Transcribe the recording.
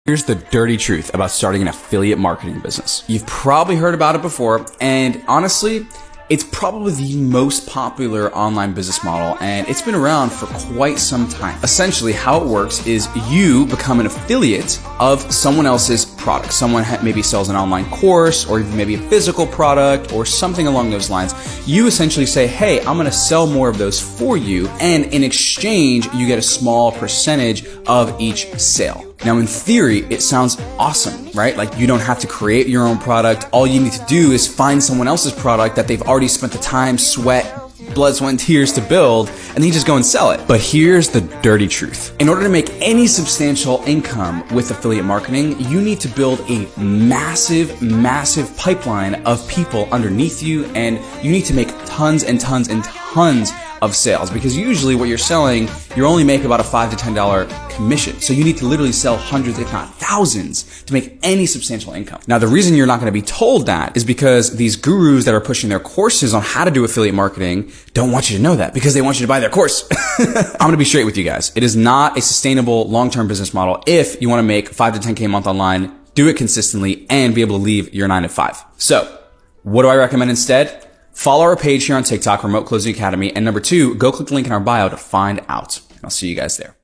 Here's the dirty truth about starting an affiliate marketing business. You've probably heard about it before, and honestly, it's probably the most popular online business model, and it's been around for quite some time. Essentially, how it works is you become an affiliate of someone else's product. Someone maybe sells an online course, or even maybe a physical product, or something along those lines. You essentially say, hey, I'm gonna sell more of those for you, and in exchange, you get a small percentage of each sale. Now, in theory, it sounds awesome, right? Like you don't have to create your own product. All you need to do is find someone else's product that they've already spent the time, sweat, blood, sweat, and tears to build, and then you just go and sell it. But here's the dirty truth. In order to make any substantial income with affiliate marketing, you need to build a massive, massive pipeline of people underneath you, and you need to make tons and tons and tons of sales, because usually what you're selling, you only make about a $5 to $10 commission. So you need to literally sell hundreds, if not thousands, to make any substantial income. Now, the reason you're not going to be told that is because these gurus that are pushing their courses on how to do affiliate marketing don't want you to know that, because they want you to buy their course. I'm going to be straight with you guys. It is not a sustainable long-term business model. If you want to make 5 to 10K a month online, do it consistently and be able to leave your 9 to 5. So what do I recommend instead? Follow our page here on TikTok, Remote Closing Academy. And number 2, go click the link in our bio to find out. I'll see you guys there.